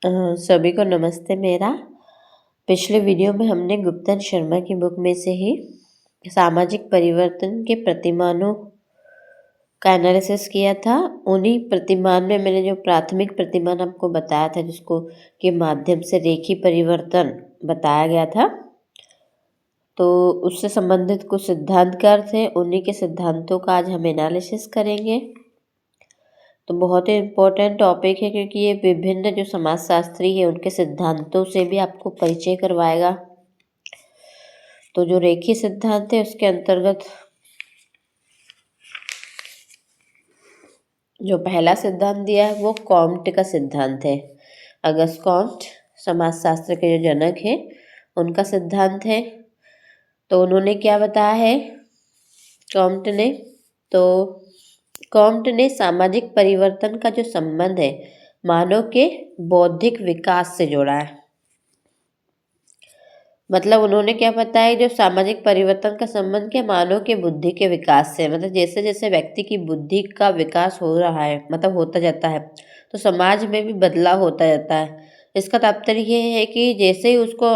अ, सभी को नमस्ते मेरा। पिछले वीडियो में हमने गुप्तन शर्मा की बुक में से ही सामाजिक परिवर्तन के प्रतिमानों का एनालिसिस किया था। उन्हीं प्रतिमान में मैंने जो प्राथमिक प्रतिमान आपको बताया था, जिसको के माध्यम से रेखी परिवर्तन बताया गया था, तो उससे संबंधित कुछ सिद्धांतकार थे। उन्हीं के सिद्धांतों का आज हम एनालिसिस करेंगे। तो बहुत ही इम्पोर्टेंट टॉपिक है, क्योंकि ये विभिन्न जो समाजशास्त्री है उनके सिद्धांतों से भी आपको परिचय करवाएगा। तो जो रेखीय सिद्धांत है उसके अंतर्गत जो पहला सिद्धांत दिया है वो कॉम्ट का सिद्धांत है। अगस्त कॉम्ट समाजशास्त्र के जो जनक हैं उनका सिद्धांत है। तो उन्होंने क्या बताया है कॉम्ट ने? तो कॉम्ट ने सामाजिक परिवर्तन का जो संबंध है मानव के बौद्धिक विकास से जोड़ा है। मतलब उन्होंने क्या बताया, जो सामाजिक परिवर्तन का संबंध क्या मानव के बुद्धि के विकास से। मतलब जैसे जैसे व्यक्ति की बुद्धि का विकास हो रहा है, मतलब होता जाता है, तो समाज में भी बदलाव होता जाता है। इसका तात्पर्य ये है कि जैसे ही उसको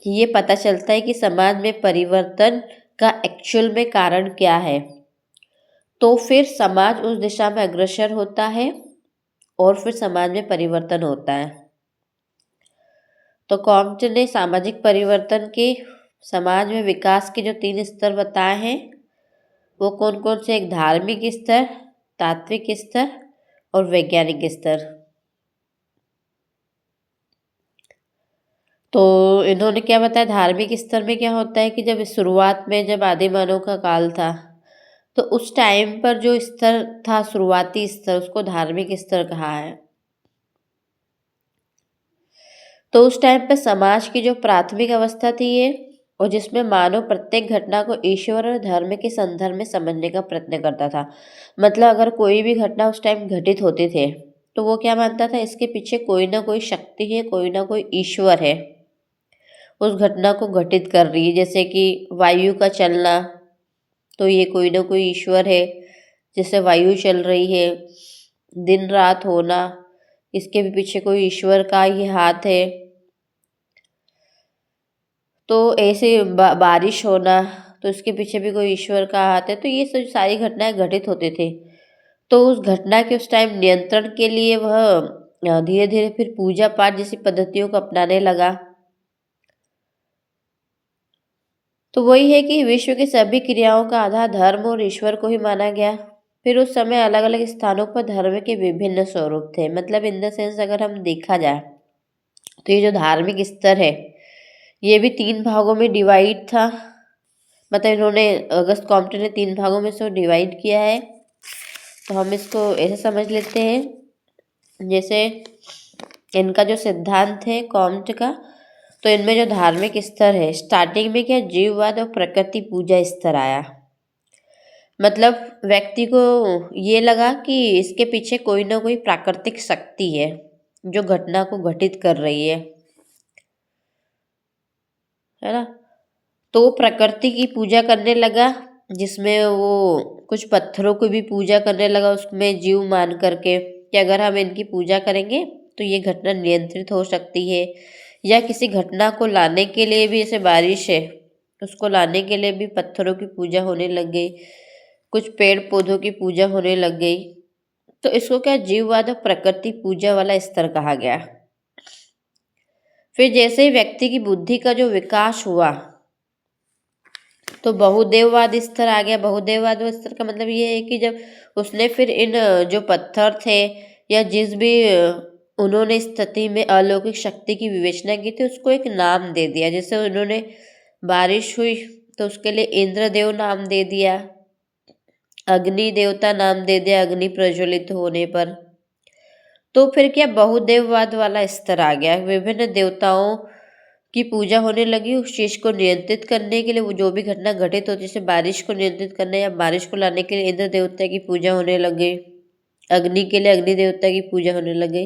ये पता चलता है कि समाज में परिवर्तन का एक्चुअल में कारण क्या है, तो फिर समाज उस दिशा में अग्रसर होता है और फिर समाज में परिवर्तन होता है। तो कॉम्ट ने सामाजिक परिवर्तन के समाज में विकास के जो 3 स्तर बताए हैं, वो कौन कौन से? एक धार्मिक स्तर, तात्विक स्तर और वैज्ञानिक स्तर। तो इन्होंने क्या बताया, धार्मिक स्तर में क्या होता है कि जब शुरुआत में जब आदि मानव का काल था, तो उस टाइम पर जो स्तर था, शुरुआती स्तर, उसको धार्मिक स्तर कहा है। तो उस टाइम पे समाज की जो प्राथमिक अवस्था थी ये, और जिसमें मानव प्रत्येक घटना को ईश्वर और धर्म के संदर्भ में समझने का प्रयत्न करता था। मतलब अगर कोई भी घटना उस टाइम घटित होती थे, तो वो क्या मानता था, इसके पीछे कोई ना कोई शक्ति है, कोई ना कोई ईश्वर है उस घटना को घटित कर रही है। जैसे कि वायु का चलना, तो ये कोई ना कोई ईश्वर है, जैसे वायु चल रही है। दिन रात होना, इसके भी पीछे कोई ईश्वर का ही हाथ है। तो ऐसे बारिश होना, तो इसके पीछे भी कोई ईश्वर का हाथ है। तो ये सब सारी घटनाएं घटित होती थी। तो उस घटना के उस टाइम नियंत्रण के लिए वह धीरे धीरे फिर पूजा पाठ जैसी पद्धतियों को अपनाने लगा। तो वही है कि विश्व की सभी क्रियाओं का आधार धर्म और ईश्वर को ही माना गया। फिर उस समय अलग अलग स्थानों पर धर्म के विभिन्न स्वरूप थे। मतलब इन द सेंस अगर हम देखा जाए, तो ये जो धार्मिक स्तर है ये भी 3 भागों में डिवाइड था। मतलब इन्होंने अगस्त कॉम्टे ने 3 भागों में इसको डिवाइड किया है। तो हम इसको ऐसे समझ लेते हैं, जैसे इनका जो सिद्धांत है कॉम्ट का, तो इनमें जो धार्मिक स्तर है, स्टार्टिंग में क्या जीववाद और प्रकृति पूजा स्तर आया। मतलब व्यक्ति को ये लगा कि इसके पीछे कोई ना कोई प्राकृतिक शक्ति है जो घटना को घटित कर रही है ना। तो वो प्रकृति की पूजा करने लगा, जिसमें वो कुछ पत्थरों को भी पूजा करने लगा, उसमें जीव मान करके कि अगर हम इनकी पूजा करेंगे तो ये घटना नियंत्रित हो सकती है। या किसी घटना को लाने के लिए भी, जैसे बारिश है, उसको लाने के लिए भी पत्थरों की पूजा होने लग गई, कुछ पेड़ पौधों की पूजा होने लग गई। तो इसको क्या जीववाद और प्रकृति पूजा वाला स्तर कहा गया। फिर जैसे ही व्यक्ति की बुद्धि का जो विकास हुआ, तो बहुदेववाद स्तर आ गया। बहुदेववाद स्तर का मतलब ये है कि जब उसने फिर इन जो पत्थर थे या जिस भी उन्होंने स्थिति में अलौकिक शक्ति की विवेचना की थी, उसको एक नाम दे दिया। जैसे उन्होंने बारिश हुई तो उसके लिए इंद्रदेव नाम दे दिया, अग्नि देवता नाम दे दिया अग्नि प्रज्वलित होने पर। तो फिर क्या बहुदेववाद वाला स्तर आ गया। विभिन्न देवताओं की पूजा होने लगी उस चीज को नियंत्रित करने के लिए। वो जो भी घटना घटित होती, जैसे बारिश को नियंत्रित करने या बारिश को लाने के लिए इंद्र देवता की पूजा होने लग गई, अग्नि के लिए अग्नि देवता की पूजा होने लग गई।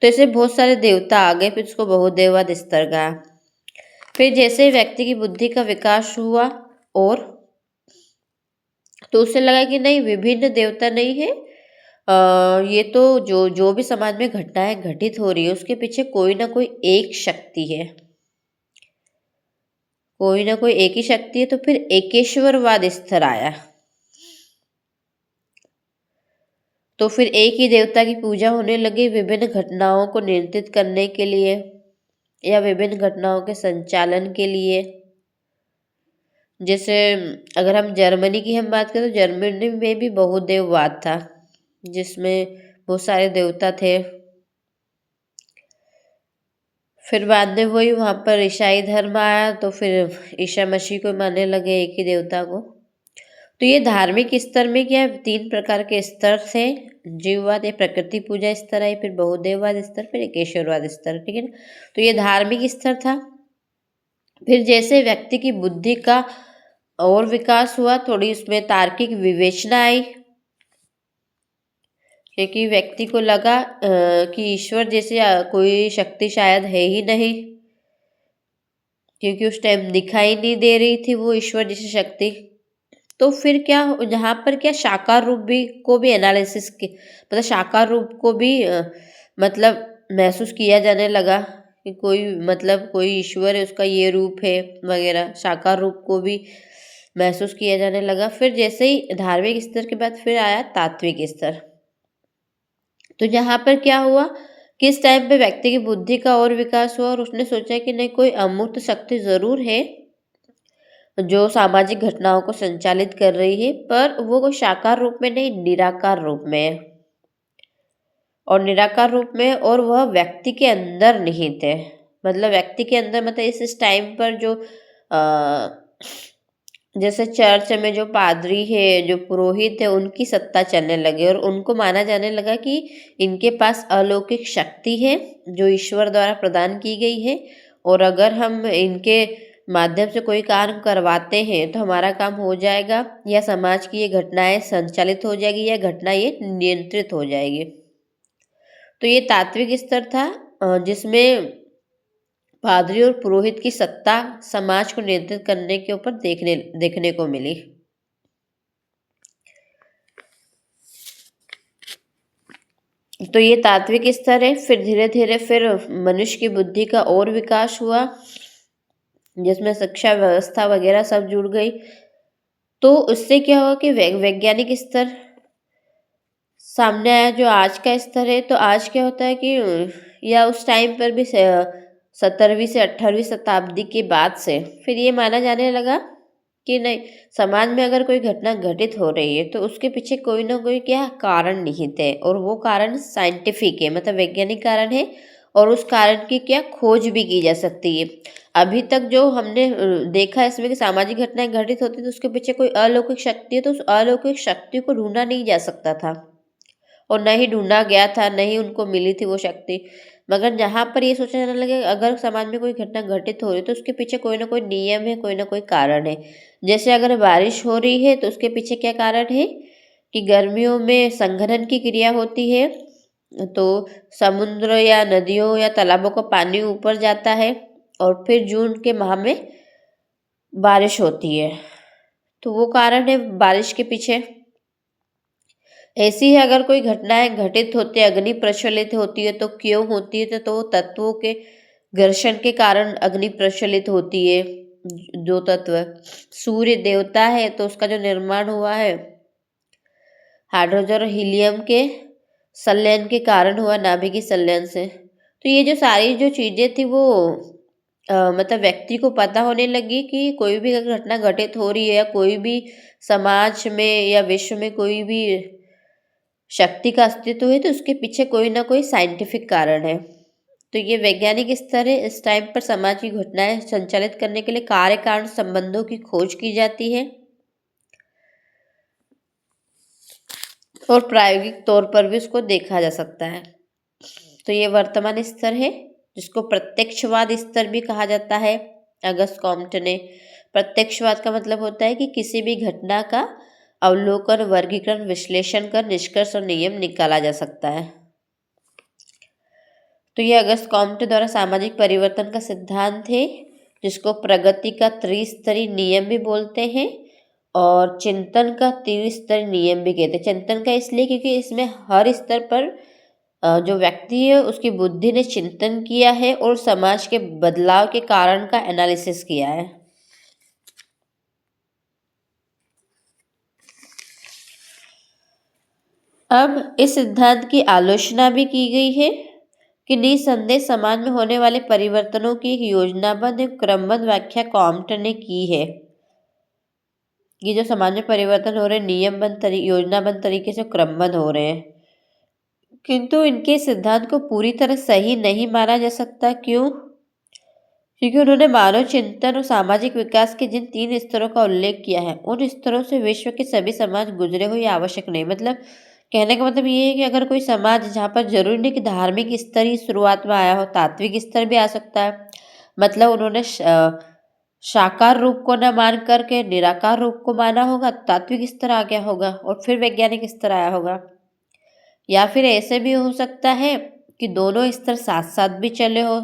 तो ऐसे बहुत सारे देवता आ गए, फिर उसको बहुदेववाद स्तर कहा। फिर जैसे व्यक्ति की बुद्धि का विकास हुआ, और तो उसे लगा कि नहीं, विभिन्न देवता नहीं है, ये तो जो जो भी समाज में घटनाएं घटित हो रही है उसके पीछे कोई ना कोई एक शक्ति है, कोई ना कोई एक ही शक्ति है। तो फिर एकेश्वरवाद स्तर आया। तो फिर एक ही देवता की पूजा होने लगी विभिन्न घटनाओं को नियंत्रित करने के लिए या विभिन्न घटनाओं के संचालन के लिए। जैसे अगर हम जर्मनी की हम बात करें तो जर्मनी में भी बहुदेववाद था, जिसमें बहुत सारे देवता थे। फिर बाद में वही वहाँ पर ईसाई धर्म आया, तो फिर ईसा मसीह को मानने लगे, एक ही देवता को। तो ये धार्मिक स्तर में क्या है, 3 प्रकार के स्तर थे। जीववाद या प्रकृति पूजा स्तर आई, फिर बहुदेववाद स्तर, फिर एकेश्वरवाद स्तर, ठीक है ना। तो ये धार्मिक स्तर था। फिर जैसे व्यक्ति की बुद्धि का और विकास हुआ, थोड़ी उसमें तार्किक विवेचना आई, क्योंकि व्यक्ति को लगा कि ईश्वर जैसे कोई शक्ति शायद है ही नहीं, क्योंकि उस टाइम दिखाई नहीं दे रही थी वो ईश्वर जैसी शक्ति। तो फिर क्या, जहाँ पर क्या साकार रूप भी को भी एनालिसिस के मतलब साकार रूप को भी मतलब महसूस किया जाने लगा कि कोई मतलब कोई ईश्वर है, उसका ये रूप है वगैरह, साकार रूप को भी महसूस किया जाने लगा। फिर जैसे ही धार्मिक स्तर के बाद फिर आया तात्विक स्तर। तो यहाँ पर क्या हुआ, किस टाइम पे व्यक्ति की बुद्धि का और विकास हुआ और उसने सोचा कि नहीं, कोई अमूर्त शक्ति जरूर है जो सामाजिक घटनाओं को संचालित कर रही है, पर वो कोई साकार रूप में नहीं, निराकार रूप में है। और निराकार रूप में, और वह व्यक्ति के अंदर निहित है। मतलब व्यक्ति के अंदर, मतलब इस टाइम पर जो जैसे चर्च में जो पादरी है, जो पुरोहित है, उनकी सत्ता चलने लगी और उनको माना जाने लगा कि इनके पास अलौकिक शक्ति है जो ईश्वर द्वारा प्रदान की गई है, और अगर हम इनके माध्यम से कोई काम करवाते हैं तो हमारा काम हो जाएगा, या समाज की ये घटनाएं संचालित हो जाएगी, या घटना ये नियंत्रित हो जाएगी। तो ये तात्विक स्तर था, जिसमें पादरी और पुरोहित की सत्ता समाज को नियंत्रित करने के ऊपर देखने को मिली। तो ये तात्विक स्तर है। फिर धीरे धीरे फिर मनुष्य की बुद्धि का और विकास हुआ, जिसमें शिक्षा व्यवस्था वगैरह सब जुड़ गई। तो उससे क्या हुआ कि वैज्ञानिक स्तर सामने आया, जो आज का स्तर है। तो आज क्या होता है कि या उस टाइम पर भी 17वीं से 18वीं शताब्दी के बाद से फिर ये माना जाने लगा कि नहीं, समाज में अगर कोई घटना घटित हो रही है तो उसके पीछे कोई ना कोई क्या कारण निहित है, और वो कारण साइंटिफिक है, मतलब वैज्ञानिक कारण है, और उस कारण की क्या खोज भी की जा सकती है। अभी तक जो हमने देखा है इसमें कि सामाजिक घटनाएं घटित होती तो उसके पीछे कोई अलौकिक शक्ति है, तो उस अलौकिक शक्ति को ढूंढा नहीं जा सकता था, और न ही ढूंढा गया था, न ही उनको मिली थी वो शक्ति। मगर जहाँ पर ये सोचा जाने लगे अगर समाज में कोई घटना घटित हो रही है तो उसके पीछे कोई ना कोई नियम है, कोई ना कोई कारण है। जैसे अगर बारिश हो रही है तो उसके पीछे क्या कारण है कि गर्मियों में संघनन की क्रिया होती है, तो समुद्र या नदियों या तालाबों का पानी ऊपर जाता है, और फिर जून के माह में बारिश होती है। तो वो कारण है बारिश के पीछे। ऐसी ही अगर कोई घटनाएं घटित होती है, अग्नि प्रज्वलित होती है, तो क्यों होती है, तो तत्वों के घर्षण के कारण अग्नि प्रज्वलित होती है। जो तत्व सूर्य देवता है तो उसका जो निर्माण हुआ है हाइड्रोजन और हीलियम के संलयन के कारण हुआ, नाभिकीय संलयन से। तो ये जो सारी जो चीजें थी वो मतलब व्यक्ति को पता होने लगी कि कोई भी अगर घटना घटित हो रही है, या कोई भी समाज में या विश्व में कोई भी शक्ति का अस्तित्व है, तो उसके पीछे कोई ना कोई साइंटिफिक कारण है। तो ये वैज्ञानिक स्तर है। इस टाइम पर समाज की घटनाएं संचालित करने के लिए कार्य कारण संबंधों की खोज की जाती है, और प्रायोगिक तौर पर भी उसको देखा जा सकता है। तो ये वर्तमान स्तर है, जिसको प्रत्यक्षवाद स्तर भी कहा जाता है। अगस्त कॉम्ट ने प्रत्यक्षवाद का मतलब होता है कि किसी भी घटना का अवलोकन, वर्गीकरण, विश्लेषण कर निष्कर्ष और नियम निकाला जा सकता है। तो ये अगस्त कॉम्टे द्वारा सामाजिक परिवर्तन का सिद्धांत है, जिसको प्रगति का त्रिस्तरीय नियम भी बोलते हैं, और चिंतन का त्रिस्तरीय नियम भी कहते हैं। चिंतन का इसलिए क्योंकि इसमें हर स्तर पर जो व्यक्ति है उसकी बुद्धि ने चिंतन किया है और समाज के बदलाव के कारण का एनालिसिस किया है। अब इस सिद्धांत की आलोचना भी की गई है कि निसंदेह समाज में होने वाले परिवर्तनों की एक योजनाबद्ध एवं क्रमबद्ध व्याख्या कॉम्ट ने की है। ये जो समाज में परिवर्तन हो रहे हैं योजनाबद्ध तरीके से क्रमबद्ध हो रहे हैं, किंतु इनके सिद्धांत को पूरी तरह सही नहीं माना जा सकता। क्यों? क्योंकि उन्होंने मानव चिंतन और सामाजिक विकास के जिन 3 स्तरों का उल्लेख किया है, उन स्तरों से विश्व के सभी समाज गुजरे हो, ये आवश्यक नहीं। मतलब कहने का मतलब ये है कि अगर कोई समाज जहाँ पर जरूरी नहीं कि धार्मिक स्तर ही शुरुआत में आया हो, तात्विक स्तर भी आ सकता है। मतलब उन्होंने साकार रूप को न मान करके निराकार रूप को माना होगा, तात्विक स्तर आ गया होगा और फिर वैज्ञानिक स्तर आया होगा। या फिर ऐसे भी हो सकता है कि दोनों स्तर साथ साथ भी चले हो,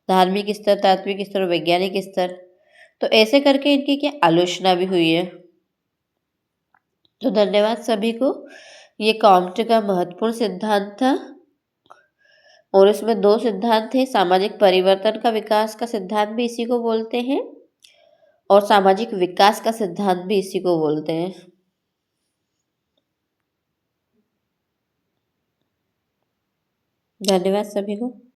धार्मिक स्तर, तात्विक स्तर और वैज्ञानिक स्तर। तो ऐसे करके इनकी क्या आलोचना भी हुई है। तो धन्यवाद सभी को। ये कॉम्टे का महत्वपूर्ण सिद्धांत था और इसमें 2 सिद्धांत थे। सामाजिक परिवर्तन का विकास का सिद्धांत भी इसी को बोलते हैं और सामाजिक विकास का सिद्धांत भी इसी को बोलते हैं। धन्यवाद सभी को।